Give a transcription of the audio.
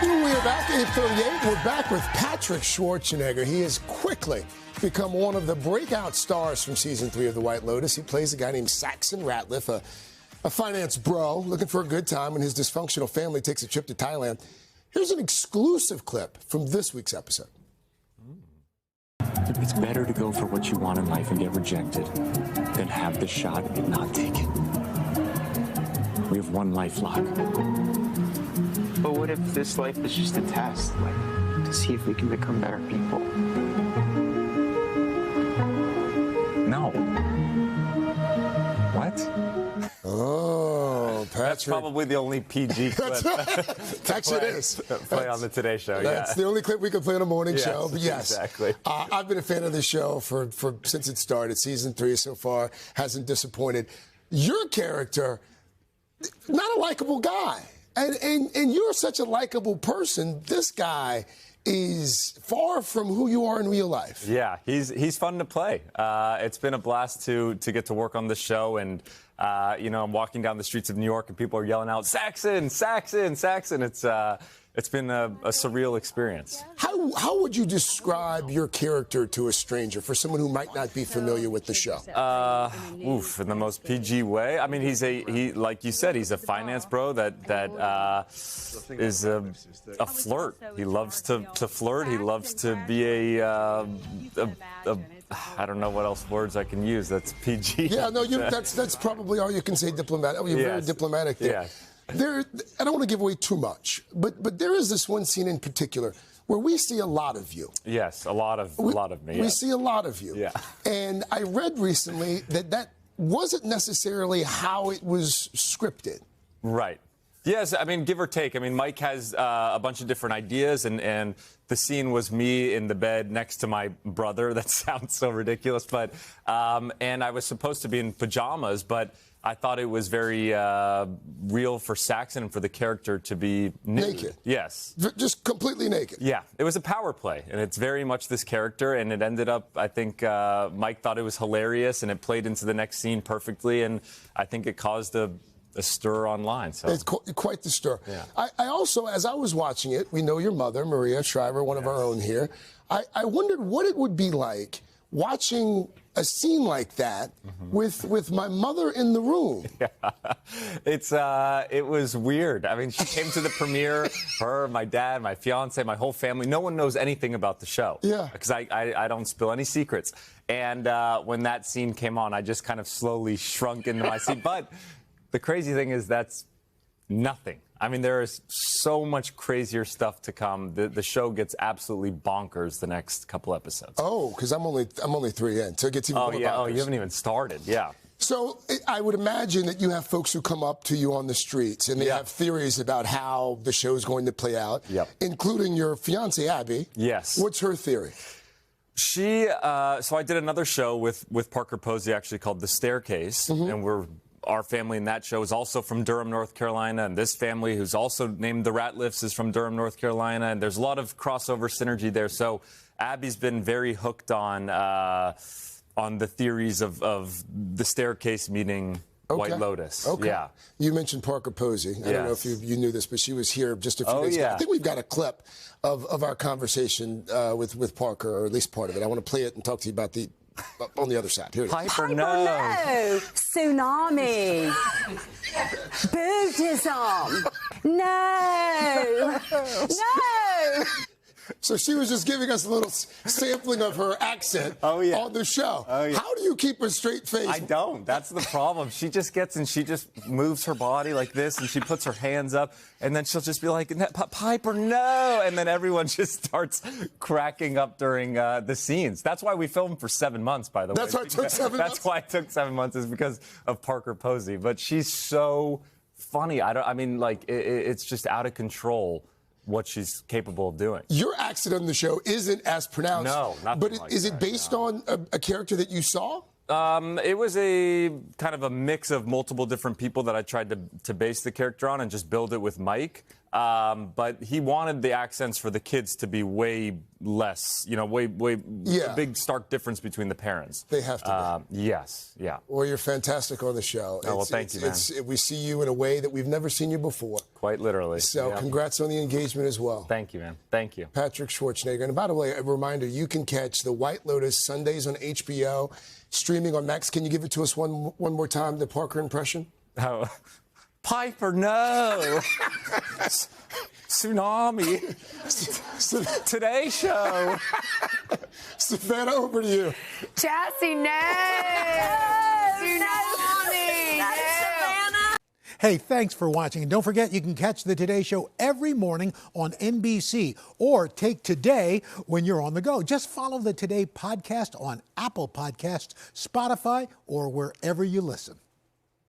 We're back at 8:38. We're back with Patrick Schwarzenegger. He has quickly become one of the breakout stars from season 3 of The White Lotus. He plays a guy named Saxon Ratliff, a finance bro looking for a good time when his dysfunctional family takes a trip to Thailand. Here's an exclusive clip from this week's episode. It's better to go for what you want in life and get rejected than have the shot and not take it. We have one life, Locke. But what if this life is just a test, like, to see if we can become better people? No. What? Oh, Patrick. That's probably the only PG clip. Actually, it is. Play on the Today Show, That's the only clip we can play on a morning show. But yes, exactly. I've been a fan of this show since it started. Season 3 so far hasn't disappointed. Your character, not a likable guy. And you're such a likable person. This guy is far from who you are in real life. Yeah, he's fun to play. It's been a blast to get to work on the show, and I'm walking down the streets of New York and people are yelling out Saxon, Saxon, Saxon. It's been a surreal experience. How would you describe your character to a stranger, for someone who might not be familiar with the show? In the most PG way. I mean, he like you said, he's a finance bro that is a flirt. He loves to flirt. He loves to be a I don't know what else words I can use. That's PG. Yeah, no, that's probably all you can say. Diplomatic. Oh, you're very diplomatic there. Yeah. I don't want to give away too much, but there is this one scene in particular where we see a lot of you. Yes, a lot of me. We yes. see a lot of you. Yeah. And I read recently that wasn't necessarily how it was scripted. Right. Yes, I mean, give or take. I mean, Mike has a bunch of different ideas, and the scene was me in the bed next to my brother. That sounds so ridiculous, but and I was supposed to be in pajamas, but I thought it was very real for Saxon and for the character to be nude. Naked. Yes. Just completely naked. Yeah. It was a power play, and it's very much this character, and it ended up, I think Mike thought it was hilarious, and it played into the next scene perfectly, and I think it caused a stir online. So. It's quite the stir. Yeah. I also, as I was watching it, we know your mother, Maria Shriver, one of our own here. I wondered what it would be like watching a scene like that with my mother in the room. Yeah. It was weird. I mean, she came to the premiere, her, my dad, my fiance, my whole family. No one knows anything about the show. Yeah. Because I don't spill any secrets. And when that scene came on, I just kind of slowly shrunk into my seat. But the crazy thing is that's nothing. I mean, there is so much crazier stuff to come. The show gets absolutely bonkers the next couple episodes. Oh, because I'm only 3 in, so it gets even more bonkers. Oh, you haven't even started. Yeah. So I would imagine that you have folks who come up to you on the streets and they have theories about how the show's going to play out, including your fiancée, Abby. Yes. What's her theory? So I did another show with Parker Posey, actually, called The Staircase, and our family in that show is also from Durham, North Carolina, and this family, who's also named the Ratliffs, is from Durham, North Carolina, and there's a lot of crossover synergy there. So Abby's been very hooked on the theories of the staircase meeting White Lotus. Okay. Yeah. You mentioned Parker Posey. I don't know if you knew this, but she was here just a few days ago. I think we've got a clip of our conversation with Parker, or at least part of it. I want to play it and talk to you about on the other side. Here it is. Piper, no. Tsunami. Buddhism. No. No. So she was just giving us a little sampling of her accent on the show. Oh, yeah. How do you keep a straight face? I don't. That's the problem. She just gets and she just moves her body like this, and she puts her hands up, and then she'll just be like, Piper, no. And then everyone just starts cracking up during the scenes. That's why we filmed for 7 months, by the way. That's why it took 7 months? That's why it took 7 months, is because of Parker Posey. But she's so funny. It's just out of control what she's capable of doing. Your accent on the show isn't as pronounced. No, nothing but like is that, it based on a character that you saw? It was a kind of a mix of multiple different people that I tried to base the character on and just build it with Mike. But he wanted the accents for the kids to be way less, a big stark difference between the parents. They have to be. Yes, yeah. Well, you're fantastic on the show. Oh, well, thank you, man. We see you in a way that we've never seen you before. Quite literally. So congrats on the engagement as well. Thank you, man. Thank you. Patrick Schwarzenegger. And by the way, a reminder, you can catch The White Lotus Sundays on HBO, streaming on Max. Can you give it to us one more time, the Parker impression? Oh. Piper, no. Tsunami. Today Show. Savannah, over to you. Chassie, no. Tsunami. No. Hey, thanks for watching. And don't forget, you can catch the Today Show every morning on NBC or take Today when you're on the go. Just follow the Today podcast on Apple Podcasts, Spotify, or wherever you listen.